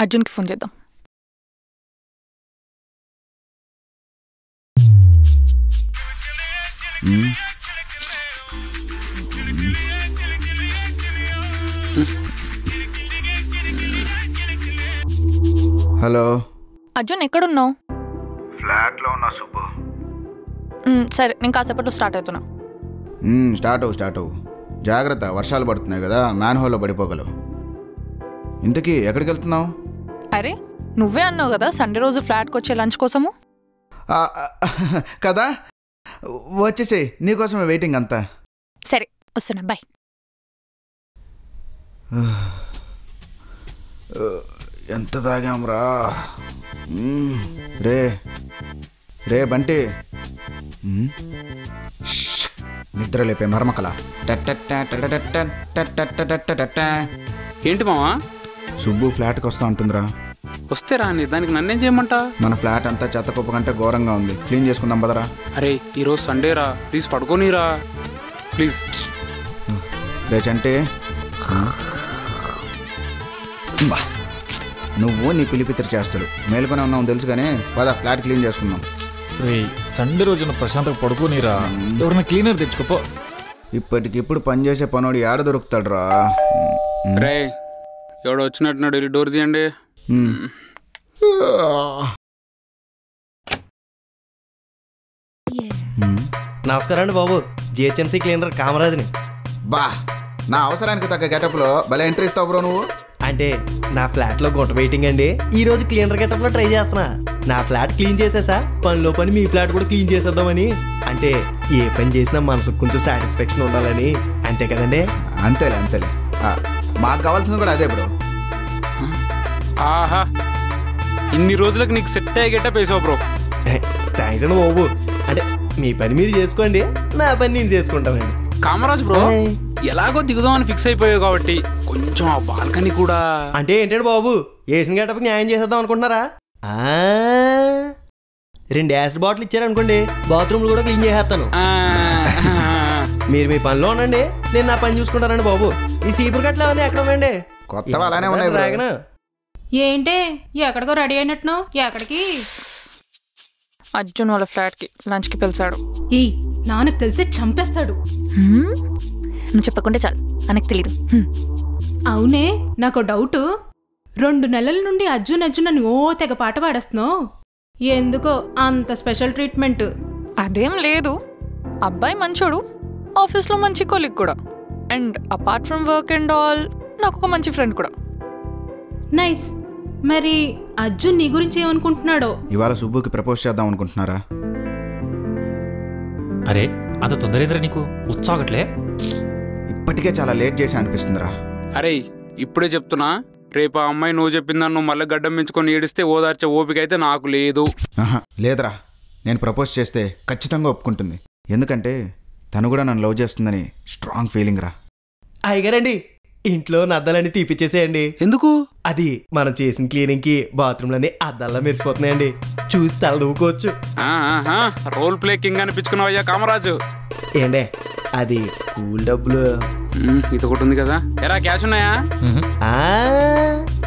అర్జున్కి ఫోన్ చేద్దాం. హలో అర్జున్ ఎక్కడున్నావు? ఫ్లాట్లో ఉన్నా సుబ్బు. సరే నేను కాసేపట్లో స్టార్ట్ అవుతున్నా. స్టార్ట్ అవ్వు జాగ్రత్త, వర్షాలు పడుతున్నాయి కదా, మ్యాన్ హోల్లో పడిపోగలవు. ఇంతకీ ఎక్కడికి వెళ్తున్నావు? అరే నువ్వే అన్నావు కదా సండే రోజు ఫ్లాట్కి వచ్చే లంచ్ కోసము కదా, వచ్చేసేయ్, నీకోసమే వెయిటింగ్ అంతా. సరే వస్తున్నా, బాయ్. ఎంత తాగాంరా రే రే బంటి, నిద్ర లేపే మర్మకల. ఏంటి మావా? సుబ్బు ఫ్లాట్కి వస్తా ఉంటుందిరా. వస్తే రాని, దానికి నన్నేం చేయమంటా? మన ఫ్లాట్ అంతా చెత్త కుప్ప కంటే ఘోరంగా ఉంది, క్లీన్ చేసుకుందాం బదరా. అరే ఈరోజు సండే రా, ప్లీజ్ పడుకోనిరా ప్లీజ్. రే చంటే, నువ్వు నీ పిలిపిత్ర చేస్తాడు మేలుకొని ఉన్నావు తెలుసు కానీ పద ఫ్లాట్ క్లీన్ చేసుకుందాం. సండే రోజున ప్రశాంతంగా పడుకోనిరా, ఎవరైనా క్లీనర్ తెచ్చుకోపో. ఇప్పటికిప్పుడు పనిచేసే పనోడు ఏడ దొరుకుతాడు రా. రే ఎవడో వచ్చినట్టున్నాడు, వెళ్ళి డోర్ తీయండి. నమస్కారం అండి బాబు, జిహెచ్ఎంసీ క్లీనర్ కామరాజుని. బా, నా అవసరానికి తగ్గ గెటప్లో భలే ఎంట్రీ ఇస్తావు బ్రో నువ్వు. అంటే నా ఫ్లాట్లో గుంట వెయిటింగ్ అండి, ఈ రోజు క్లీనర్ గెటప్లో ట్రై చేస్తున్నా. నా ఫ్లాట్ క్లీన్ చేసేసా, పనిలో పని మీ ఫ్లాట్ కూడా క్లీన్ చేసేద్దామని. అంటే ఏ పని చేసినా మనసుకు కొంచెం సాటిస్ఫాక్షన్ ఉండాలని, అంతే కదండి? అంతేలే మాకు కావాల్సింది కూడా అదే బ్రో. ఆహా, ఇన్ని రోజులకు నీకు సెట్ అయ్యే గెటప్ వేసావు బ్రో. థ్యాంక్స్ అండి బాబు. అంటే మీ పని మీరు చేసుకోండి, నా పని నేను చేసుకుంటానండి. కామరాజ్ బ్రో, ఎలాగో దిగుదామని ఫిక్స్ అయిపోయావు కాబట్టి కొంచెం ఆ బాల్కనీ కూడా. అంటే ఏంటండి బాబు, వేసిన గెటప్కి న్యాయం చేసేద్దాం అనుకుంటున్నారా? 2 యాసిడ్ బాటిల్ ఇచ్చారనుకోండి, బాత్రూమ్లు కూడా క్లీన్ చేసేస్తాను. మీరు మీ పనిలో ఉండండి, నేను నా పని చూసుకుంటానండి బాబు. ఈ సీపురు గట్ల అవన్నీ ఎక్కడ ఉండండి, కొత్త అలానే ఉన్నాయి. ఏంటే ఎక్కడికో రెడీ అయినట్టును? ఎక్కడికి? అర్జున్ వాళ్ళ ఫ్లాట్కి లంచ్కి పిలిచాడు. ఈ నాన్నకు తెలిసి చంపేస్తాడు. నువ్వు చెప్పకుంటే చాలు, నాకు తెలీదు. అవునే, నాకు డౌట్. 2 నెలల నుండి అర్జున్ అని ఓ తెగ పాట పాడేస్తున్నావు, ఎందుకో అంత స్పెషల్ ట్రీట్మెంట్? అదేం లేదు, అబ్బాయి మంచోడు, ఆఫీస్లో మంచి కొలీగ్ కూడా, and apart from work and all నాకు ఒక మంచి ఫ్రెండ్ కూడా. నైస్. మరి అర్జున్ నీ గురించి ఏమనుకుంటున్నాడో? ఇవాళ సుబ్బుకి ప్రపోజ్ చేద్దాం అనుకుంటున్నారా? అరే అంత తొందరేంద్ర నీకు, ఉత్సాగట్లే? ఇప్పటికే చాలా లేట్ చేసి అనిపిస్తుందిరా. అరే ఇప్పుడే చెప్తున్నా, రేపు ఆ అమ్మాయి నువ్వు చెప్పిందని నువ్వు మళ్ళీ గడ్డం పెంచుకొని ఏడిస్తే ఓదార్చే ఓపిక అయితే నాకు లేదు. లేదురా, నేను ప్రపోజ్ చేస్తే ఖచ్చితంగా ఒప్పుకుంటుంది. ఎందుకంటే తను కూడా నన్ను లవ్ చేస్తుందని స్ట్రాంగ్ ఫీలింగ్ రా. అయ్యగారండి, ఇంట్లో అద్దాలన్నీ తీపిచ్చేసేయండి. ఎందుకు? అది మనం చేసిన క్లీనింగ్ కి బాత్రూమ్లన్నీ అద్దాల్లో మెరిసిపోతున్నాయండి, చూసి తల దూకోవచ్చు. రోల్ ప్లే కింగ్ అనిపించుకున్నావు అయ్యా కామరాజు. ఏండే అది కూల్ డబ్బులు. ఇది ఒకటి ఉంది కదా, ఎరా క్యాష్ ఉన్నాయా?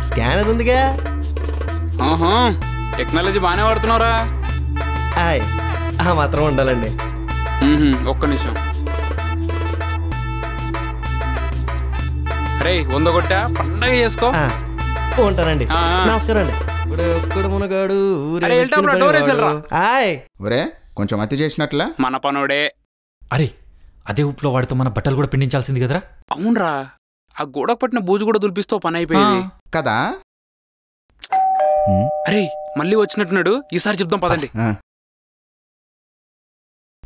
స్కానర్ ఉందిగా. టెక్నాలజీ బాగానే వాడుతున్నావురా. ఆ మాత్రం ఉండాలండి. ఒక్క నిమిషం. అరే 100 కొట్టా, పండగ చేసుకో. ఉంటానండి, నమస్కారం అండి. ఒరే కొంచెం అతి చేసినట్లా. మన పనుడే. అరే అదే ఉప్పులో వాడితో మన బట్టలు కూడా పిండించాల్సింది కదరా. అవునరా, ఆ గోడకు పట్టిన బూజు కూడా దులిపిస్తూ పని అయిపోయింది కదా. అరే మళ్ళీ వచ్చినట్టున్నాడు, ఈసారి చెప్దాం పదండి.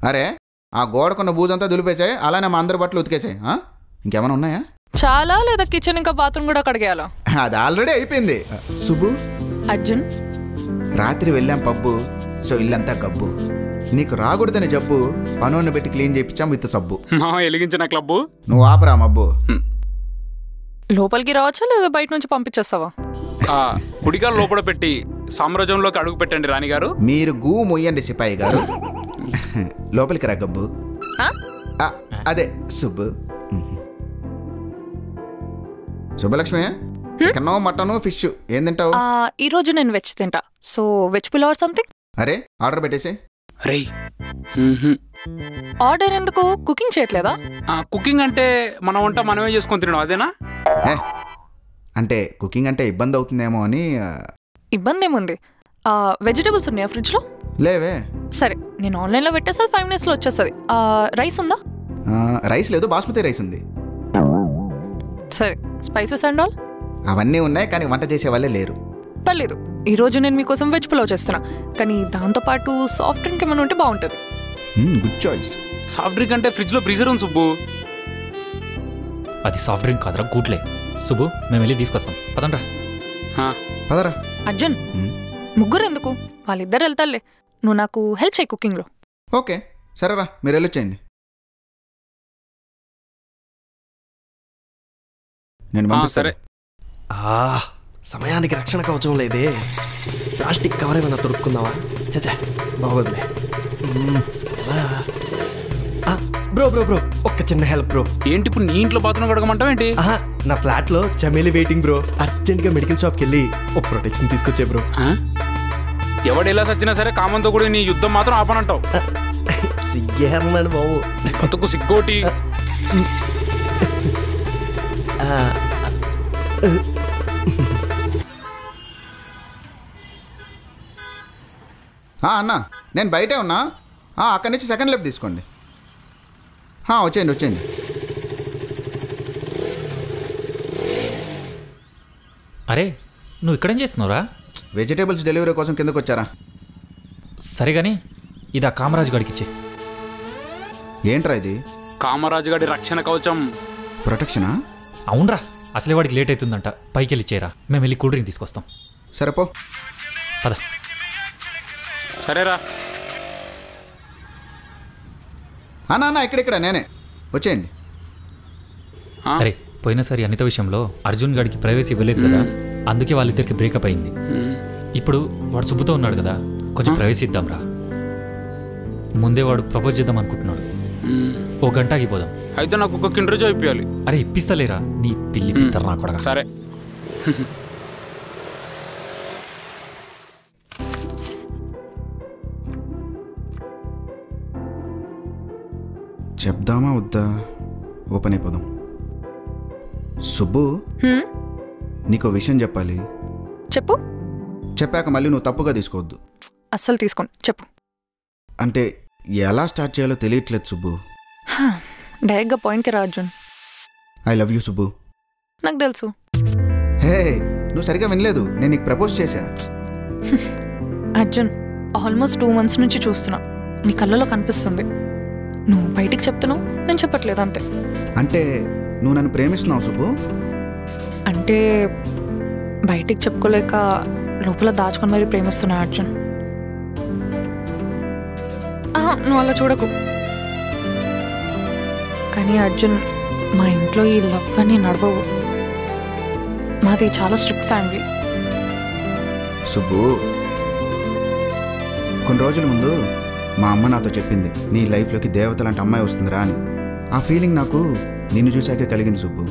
అరే ఆ గోడకున్న బూజంతా దులిపేసాయి, అలానే మా అందరి బట్టలు ఉతికేసాయి. ఇంకేమైనా ఉన్నాయా? చాలా, లేదా కిచెన్ ఇంకా బాత్రూమ్ కూడా కడిగేయాలా? అది ఆల్రెడీ అయిపోయింది. సుబ్బు, అర్జున్ రాత్రి వెళ్ళాం పబ్బు, సో ఇల్లంతా గబ్బు. నీకు రాకూడదని జబ్బు, పనుని పెట్టి క్లీన్ చేయించాం విత్ సబ్బు. మా ఎలిగించిన క్లబ్బు నువ్వు ఆపరా మబ్బు. లోపలికి రావచ్చా లేదా బయట నుంచి పంపించేస్తావా? కుడికాలు లోపల పెట్టి సామ్రాజ్యంలోకి అడుగు పెట్టండి రాణిగారు. మీరు గూ మొయ్యండి సిపాయి గారు. లోపలికి రా గబ్బు. అదే Subbu. Subhalakshmi, chicken mutton fish ఏం తింటావు? ఈరోజు నేను వెజ్ తింటా. So veg pulao or something. అరే ఆర్డర్ పెట్టేసి. రేయ్ ఆర్డర్ ఎందుకు? కుకింగ్ చేయట్లేదా? కుకింగ్ అంటే మన వంట మనమే చేసుకొని తినడం అదేనా? అంటే కుకింగ్ అంటే ఇబ్బంది అవుతుందేమో అని. ఇబ్బంది ఏముంది? వెజిటేబుల్స్ ఉన్నాయా ఫ్రిడ్జ్లో? లేవే. సరే నేను ఆన్లైన్లో పెట్టేస్తుంది, 5 minutesలో వచ్చేస్తుంది. రైస్ ఉందా? రైస్ లేదు, బాస్మతి రైస్ ఉంది. సరే స్పైసెస్ అండ్ ఆల్? అవన్నీ ఉన్నాయి కానీ వంట చేసే వాళ్ళే లేరు. పర్లేదు, ఈరోజు నేను మీకోసం వెజ్ పులావ్ చేస్తున్నా. కానీ దాంతోపాటు సాఫ్ట్ డ్రింక్ ఏమైనా ఉంటే బాగుంటుంది. Good choice. సాఫ్ట్ డ్రింక్ అంటే ఫ్రిడ్జ్లో బ్రీజర్ ఉంది సుబ్బు. అది సాఫ్ట్ డ్రింక్ కాదురా, గూట్లే. సుబ్బు మేము వెళ్ళి తీసుకొస్తాం, పదండ్రా. పదరా. అర్జున్, ముగ్గురు ఎందుకు? వాళ్ళిద్దరు వెళ్తారులే. నువ్వు నాకు హెల్ప్ చేయి కుకింగ్లో. ఓకే సరేరా, మీరు వెళ్ళొచ్చేయండి. నేను సరే. సమయానికి రక్షణ కవచం లేదే. ప్లాస్టిక్ కవర్ ఏమైనా దొరుకుకుందావా? చచ్చా బాగోదులే. బ్రో బ్రో బ్రో ఒక్క చిన్న హెల్ప్ బ్రో. ఏంటి ఇప్పుడు నీ ఇంట్లో బాత్రూమ్ కడగమంటావు ఏంటి? నా ఫ్లాట్ లో చమేలి వెయిటింగ్ బ్రో. అర్జెంట్ గా మెడికల్ షాప్కి వెళ్ళి ఒక ప్రొటెక్షన్ తీసుకొచ్చే బ్రో. ఎవడు ఎలా సచ్చినా సరే కామంతో కూడా నీ యుద్ధం మాత్రం ఆపనంటావు. సిగ్గేరన్నాడు బాబు. బతుకు సిగ్గోటి. అన్నా నేను బయటే ఉన్నా. అక్కడి నుంచి సెకండ్ లెఫ్ట్ తీసుకోండి. వచ్చేయండి వచ్చేయండి. అరే నువ్వు ఇక్కడేం చేస్తున్నావురా? వెజిటేబుల్స్ డెలివరీ కోసం కిందకు వచ్చారా? సరే కానీ ఇది ఆ కామరాజు గడికి ఇచ్చే. ఏంట్రా ఇది? కామరాజు గడి రక్షణ కవచం. ప్రొటెక్షనా? అవునరా, అసలే వాడికి లేట్ అవుతుందంట. పైకి వెళ్ళి చేరా, మేము వెళ్ళి కూల్ డ్రింక్ తీసుకొస్తాం. సరే పో. పద. సరేరా. అన్నా ఇక్కడిక్కడ నేనే, వచ్చేయండి. అరే పోయినసారి అనిత విషయంలో అర్జున్ గడికి ప్రైవసీ ఇవ్వలేదు కదా, అందుకే వాళ్ళిద్దరికి బ్రేకప్ అయింది. ఇప్పుడు వాడు సుబ్బుతో ఉన్నాడు కదా, కొంచెం ప్రైవసీ ఇద్దాంరా. ముందే వాడు ప్రపోజ్ చేద్దాం అనుకుంటున్నాడు. 1 గంట ఆగిపోదాం. అయితే నాకు ఒక కిండర్ జాయ్ ఇప్పియాలి. అరే ఇప్పిస్తలేరా, నీ పిల్లి పిత్తరు నా కొడక. సరే. చెప్దామా వద్దా? ఓపెన్ అయిపోదాం. సుబ్బు నీకో విషయం చెప్పాలి. చెప్పు. చెప్పాక మళ్ళీ నువ్వు తప్పుగా తీసుకోవద్దు. అస్సలు తీసుకోండి, చెప్పు. అంటే ఎలా స్టార్ట్ చేయాలో తెలియట్లేదు సుబ్బు. డైరెక్ట్గా పాయింట్కి రా Arjun. I love you Subbu. నాకు తెలుసు. హే నువ్వు సరిగా వినలేదు, నేను నీకు ప్రపోజ్ చేశా. అర్జున్, ఆల్మోస్ట్ 2 months నుంచి చూస్తున్నా. నీ కళ్ళలో కనిపిస్తుంది. నువ్వు బయటికి చెప్తున్నావు, నేను చెప్పట్లేదు అంతే. అంటే నువ్వు నన్ను ప్రేమిస్తున్నావు సుబ్బు? అంటే బయటికి చెప్పుకోలేక లోపల దాచుకొని మరీ ప్రేమిస్తున్నా అర్జున్. నువ్వు అలా చూడకు. కానీ అర్జున్, మా ఇంట్లో ఈ లవ్ అని నడవవు. మాది చాలా స్ట్రిక్ట్ ఫ్యామిలీ. సుబ్బు, కొన్ని రోజుల ముందు మా అమ్మ నాతో చెప్పింది, నీ లైఫ్లోకి దేవత లాంటి అమ్మాయి వస్తుందిరా అని. ఆ ఫీలింగ్ నాకు నిన్ను చూశాకే కలిగింది సుబ్బు.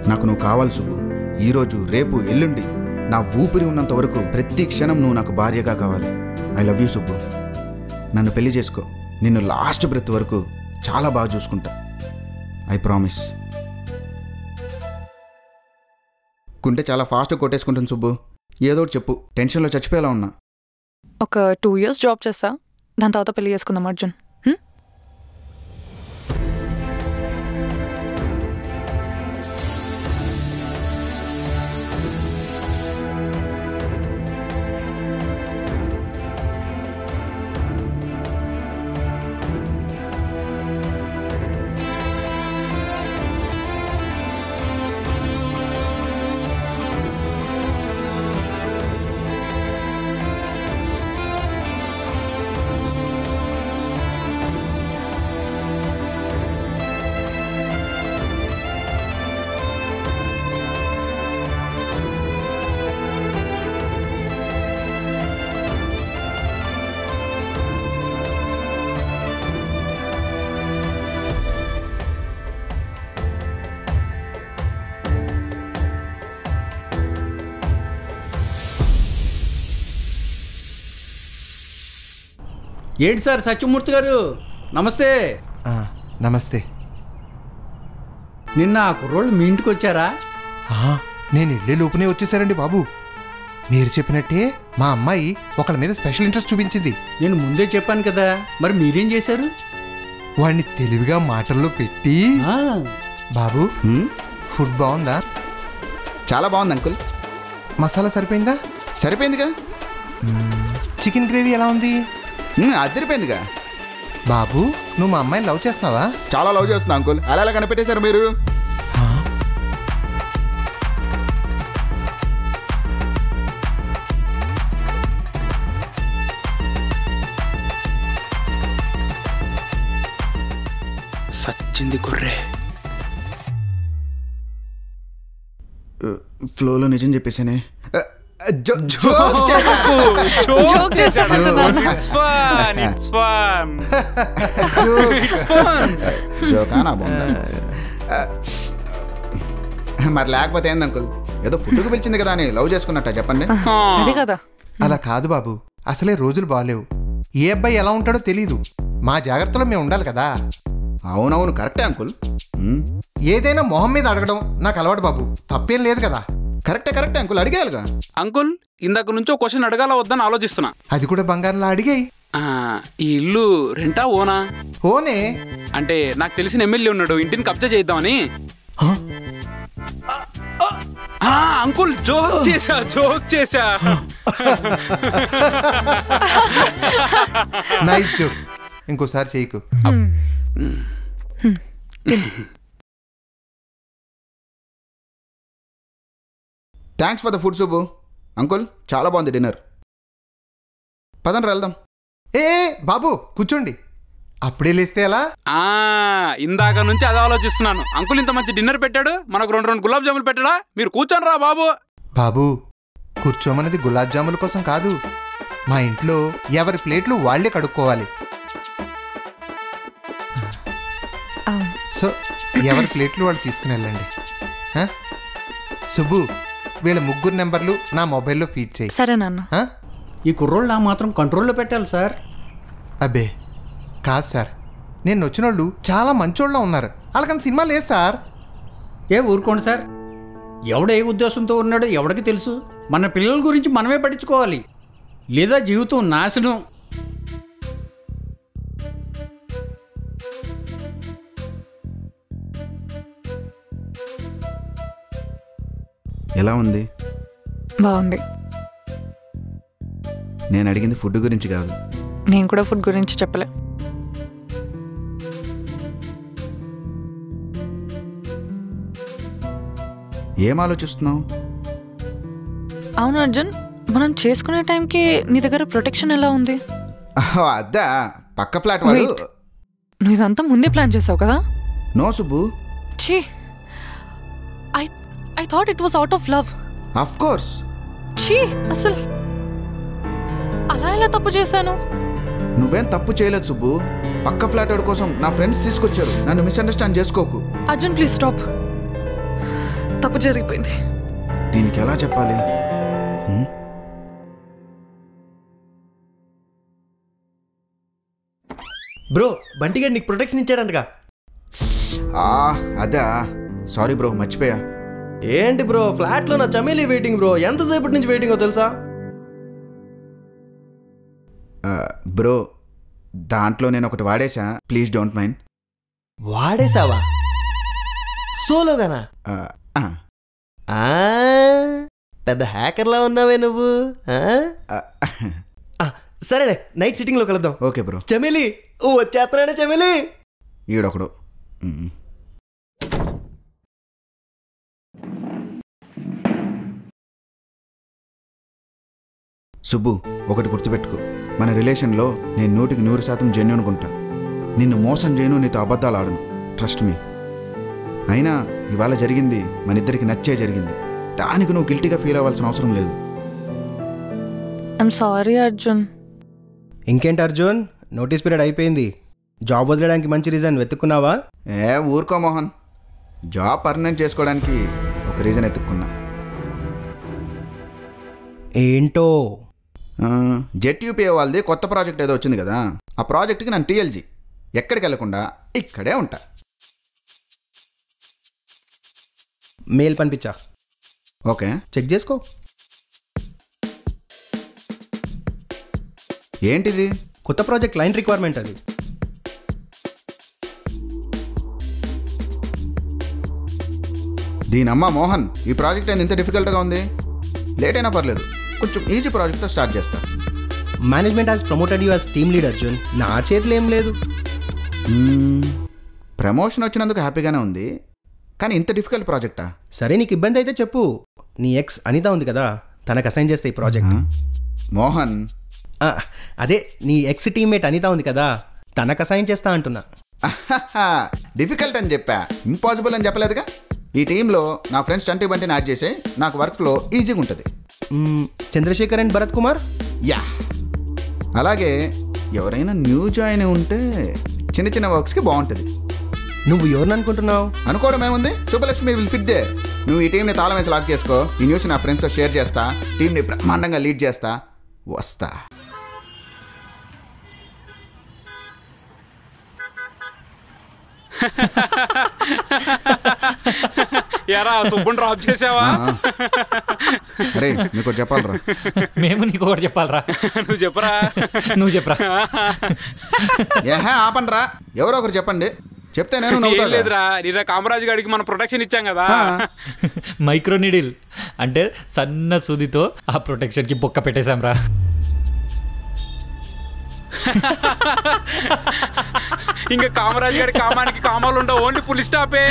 నాకు నువ్వు కావాలి సుబ్బు. ఈరోజు రేపు ఎల్లుండి నా ఊపిరి ఉన్నంత వరకు ప్రతి క్షణం నువ్వు నాకు భార్యగా కావాలి. I love you Subbu. నన్ను పెళ్లి చేసుకో. నిన్ను లాస్ట్ బ్రెత్ వరకు చాలా బాగా చూసుకుంటా. I promise. గుండె చాలా ఫాస్ట్గా కొట్టేసుకుంటుంది సుబ్బు. ఏదో ఒకటి చెప్పు, టెన్షన్లో చచ్చిపోయేలా ఉన్నా. ఒక 2 years జాబ్ చేస్తా, దాని తర్వాత పెళ్లి చేసుకుందాం అర్జున్. ఏంటి సార్ సత్యమూర్తి గారు, నమస్తే. నమస్తే. నిన్న ఆ కుర్రోళ్ళు మీ ఇంటికి వచ్చారా? నేను వెళ్ళే లోపునే వచ్చేసారండి బాబు. మీరు చెప్పినట్టే మా అమ్మాయి ఒకళ్ళ మీద స్పెషల్ ఇంట్రెస్ట్ చూపించింది. నేను ముందే చెప్పాను కదా, మరి మీరేం చేశారు? వాడిని తెలివిగా మాటల్లో పెట్టి బాబు ఫుడ్ బాగుందా? చాలా బాగుంది అంకుల్. మసాలా సరిపోయిందా? సరిపోయిందిగా. చికెన్ గ్రేవీ ఎలా ఉంది? అదిరిపోయిందిగా. బాబు నువ్వు మా అమ్మాయిని లవ్ చేస్తున్నావా? చాలా లవ్ చేస్తున్నా అంకుల్. అలా ఎలా కనిపెట్టేశారు మీరు? సచ్చింది గుర్రే. ఫ్లోలో నిజం చెప్పేసానే. మరి లేకపోతే ఏంది అంకుల్? ఏదో ఫుడ్కి పిలిచింది కదా అని లవ్ చేసుకున్నట్ట చెప్పండి. అదే కదా. అలా కాదు బాబు, అసలే రోజులు బాగాలేవు. ఏ అబ్బాయి ఎలా ఉంటాడో తెలీదు. మా జాగ్రత్తలో మేము ఉండాలి కదా. అవునవును, కరెక్టే అంకుల్. ఏదైనా మొహం మీద అడగడం నాకు అలవాటు బాబు, తప్పేం లేదు కదా. కరెక్టే అంకుల్, అడిగేయాలిగా. అంకుల్, ఇందాక నుంచో క్వశ్చన్ అడగాల వద్దని ఆలోచిస్తున్నా. అది కూడా బంగారంలా అడిగాయి. ఈ ఇల్లు రెంటా ఓనా? ఓనే. అంటే నాకు తెలిసిన ఎమ్మెల్యే ఉన్నాడు, ఇంటిని కబ్జా చేద్దామని. అంకుల్ జోక్ చేశా. Nice joke. ఇంకోసారి చేయకు. Thanks for the food Subbu. Uncle చాలా బాగుంది డిన్నర్. పదండి వెళ్దాం. ఏ బాబు కూర్చోండి. అప్పుడే లేస్తే ఎలా? ఇందాక నుంచి అదే ఆలోచిస్తున్నాను. అంకుల్ ఇంత మంచి డిన్నర్ పెట్టాడు, మనకు రెండు గులాబ్ జాములు పెట్టాడా? మీరు కూర్చోండి రా బాబు. బాబు కూర్చోమన్నది గులాబ్ జాముల కోసం కాదు. మా ఇంట్లో ఎవరి ప్లేట్లు వాళ్లే కడుక్కోవాలి. సో ఎవరి ప్లేట్లు వాళ్ళు తీసుకుని వెళ్ళండి. సుబ్బు, వీళ్ళ ముగ్గురు నెంబర్లు నా మొబైల్లో ఫీడ్ చేయి. సరే నాన్న. ఈ కుర్రోళ్ళు మాత్రం కంట్రోల్లో పెట్టాలి సార్. అబ్బే కాదు సార్, నేను వచ్చిన వాళ్ళు చాలా మంచోళ్ళ ఉన్నారు. వాళ్ళకన్నా సినిమా లేదు సార్. ఊరుకోండి సార్. ఎవడ ఏ ఉద్దేశంతో ఉన్నాడో ఎవడికి తెలుసు. మన పిల్లల గురించి మనమే పట్టించుకోవాలి, లేదా జీవితం నాశనం. ఎలా ఉంది? బాగుంది. నేను అడిగింది ఫుడ్ గురించి కాదు. నేను కూడా ఫుడ్ గురించి చెప్పలే. ఏం ఆలోచిస్తున్నావు? అవును అర్జున్, మనం చేసుకునే టైంకి నీ దగ్గర ప్రొటెక్షన్ ఎలా ఉంది? అద్దా, పక్క ఫ్లాట్ వాళ్ళు. నువ్వు ఇదంతా ముందే ప్లాన్ చేసావు కదా? నో సుబ్బు. ఛీ, I thought it was out of love. Of course. ఛీ, అసలు అలా ఎలా తప్పు చేశాను? నువ్వేం తప్పు చేయలేదు సుబ్బు. పక్క ఫ్లాట్ వాడి కోసం నా ఫ్రెండ్స్ తీసుకొచ్చారు. నన్ను మిస్అండర్స్టాండ్ చేసుకోకు. Arjun please stop. తప్పు జరిగిపోయింది. దీనికి ఎలా చెప్పాలి? బ్రో, బంటిగాడు నీకు ప్రొటెక్షన్ ఇచ్చాడంటగా. అదా, సారీ బ్రో, మర్చిపోయా. ఏంటి బ్రో, ఫ్లాట్లో నా చమేలి వెయిటింగ్ బ్రో. ఎంతసేపటి నుంచి వెయిటింగో తెలుసా? బ్రో, దాంట్లో నేను ఒకటి వాడేసా. Please don't mind. వాడేసావా? సోలోగానా? పెద్ద హ్యాకర్లా ఉన్నావే నువ్వు. సరేలే, నైట్ సిట్టింగ్లో కలుద్దాం. Okay bro. చమేలి వచ్చేస్తున్నాడే. చమేలి ఈడొకడు. సుబ్బు, ఒకటి గుర్తుపెట్టుకో. మన రిలేషన్లో నేను 100% జెన్యూన్ ఉంటా. నిన్ను మోసం చేయను, నీతో అబద్ధాలు ఆడను. Trust me. అయినా ఇవాళ జరిగింది మన ఇద్దరికి నచ్చే జరిగింది. దానికి నువ్వు గిల్టీగా ఫీల్ అవ్వాల్సిన అవసరం లేదు. I'm sorry Arjun. ఇంకేంటి అర్జున్, నోటీస్ పీరియడ్ అయిపోయింది. జాబ్ వదిలేయడానికి మంచి రీజన్ వెతుక్కున్నావా? ఊరుకో మోహన్. జాబ్ పర్మనెంట్ చేసుకోవడానికి ఒక రీజన్ ఎత్తుక్కున్నా. ఏంటో? జెట్ యూపీఏ వాళ్ళది కొత్త ప్రాజెక్ట్ ఏదో వచ్చింది కదా, ఆ ప్రాజెక్ట్కి నన్ను టీఎల్జీ, ఎక్కడికి వెళ్ళకుండా ఇక్కడే ఉంటా. మెయిల్ పంపించా, ఓకే, చెక్ చేసుకో. ఏంటిది? కొత్త ప్రాజెక్ట్ క్లయింట్ రిక్వైర్మెంట్ అది. దీనమ్మ మోహన్, ఈ ప్రాజెక్ట్ ఏంది ఇంత డిఫికల్ట్గా ఉంది? లేట్ అయినా పర్లేదు, కొంచెం ఈజీ ప్రాజెక్ట్తో స్టార్ట్ చేస్తా. Management has promoted you as team lead Arjun. నా చేతిలో ఏం లేదు. ప్రమోషన్ వచ్చినందుకు హ్యాపీగానే ఉంది, కానీ ఇంత డిఫికల్ట్ ప్రాజెక్టా? సరే, నీకు ఇబ్బంది అయితే చెప్పు. నీ ఎక్స్ అనిత ఉంది కదా, తనకు అసైన్ చేస్తే ఈ ప్రాజెక్ట్. మోహన్, అదే నీ ఎక్స్ టీమ్మేట్ అనిత ఉంది కదా, తనకు అసైన్ చేస్తా అంటున్నా. డిఫికల్ట్ అని చెప్పా, ఇంపాసిబుల్ అని చెప్పలేదుగా. ఈ టీంలో నా ఫ్రెండ్స్ చంటి బంటిని యాడ్ చేసి నాకు వర్క్ ఫ్లో ఈజీగా ఉంటుంది. చంద్రశేఖర్ అండ్ భరత్ కుమార్. యా, అలాగే ఎవరైనా న్యూ జాయిన్ ఉంటే చిన్న చిన్న వర్క్స్కి బాగుంటుంది. నువ్వు ఎవరిని అనుకుంటున్నావు? అనుకోవడం ఏముంది, శుభలక్ష్మి విల్ ఫిట్ దే. నువ్వు ఈ టీంని తాళం వేసి లాక్ చేసుకో. ఈ న్యూస్ నా ఫ్రెండ్స్తో షేర్ చేస్తా, టీంని బ్రహ్మాండంగా లీడ్ చేస్తా. వస్తా. ఎరా సుబ్బుని డ్రాప్ చేసావా? అరే నీకు చెప్పాలరా. మేము నీకు ఒకటి చెప్పాలరా. నువ్వు చెప్పరా. నువ్వు చెప్పరా. ఏహే ఆపండ్రా, ఎవరో ఒకరు చెప్పండి, చెప్తే నేను నవ్వుతా. లేదురా, నిన్న కామరాజు గారికి మనం ప్రొటెక్షన్ ఇచ్చాం కదా. మైక్రో నీడిల్ అంటే సన్న సూదితో ఆ ప్రొటెక్షన్కి బొక్క పెట్టేశాం రా. ఇంకా కామరాజు గారి కామానికి కామాలు ఉండవు, ఓన్లీ ఫుల్ స్టాపే.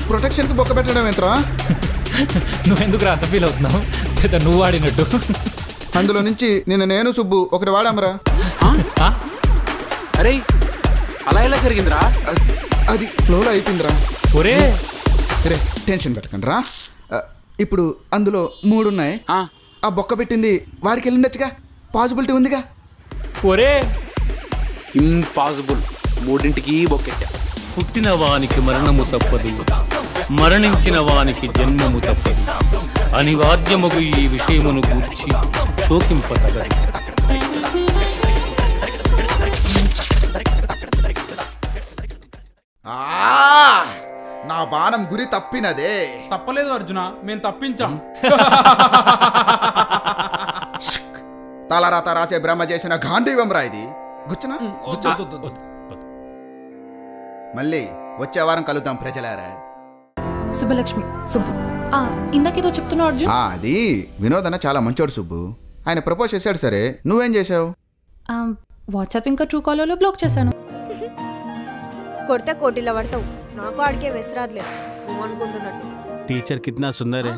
ప్రొటెక్షన్కి బొక్క పెట్టడం ఏంట్రా? నువ్వెందుకు అంత ఫీల్ అవుతున్నావు? పెద్ద నువ్వు వాడినట్టు. అందులో నుంచి నేను సుబ్బు ఒకటి వాడామరా. అరే అలా ఎలా జరిగిందిరా? అది ఫ్లోలో అయిపోయిందిరా. ఒరే రే టెన్షన్ పెట్టకండి రా. ఇప్పుడు అందులో 3 ఉన్నాయి. ఆ బొక్క పెట్టింది వాడికి వెళ్ళిండొచ్చుగా, పాసిబిలిటీ ఉందిగా. ఒరే ఇంపాసిబుల్, 3ంటికి బొక్కెట్టా. పుట్టిన వానికి మరణము తప్పదు, మరణించిన వానికి జన్మము తప్పదు. అనివార్యముగు ఈ విషయమును గూర్చి శోకింపతగదు. నా బాణం గురి తప్పినదే. తప్పలేదు అర్జున, మేము తప్పించాం. తలరాత రాసే బ్రహ్మ చేసిన గాంధీవం రా ఇది. గుచ్చునా? మళ్ళీ వచ్చే వారం కలుద్దాం ప్రజలారా. శుభలక్ష్మి, సుబ్బు. ఇందాకేదో చెప్తున్నావు అర్జున్. అది వినోద్ అన్న చాలా మంచోడు సుబ్బు. ఆయన ప్రపోజ్ చేశాడు, సరే నువ్వేం చేసావు? వాట్సాప్ ఇంకా ట్రూ కాలర్లో బ్లాక్ చేశాను. కొడితే కోటిలో పడతావు, నాకు ఆడికే వెసరాదులే నువ్వు అనుకుంటున్నట్టు. टीचर कितना सुंदर है,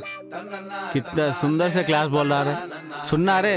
कितना सुंदर से क्लास बोल रहा है, सुनना रे।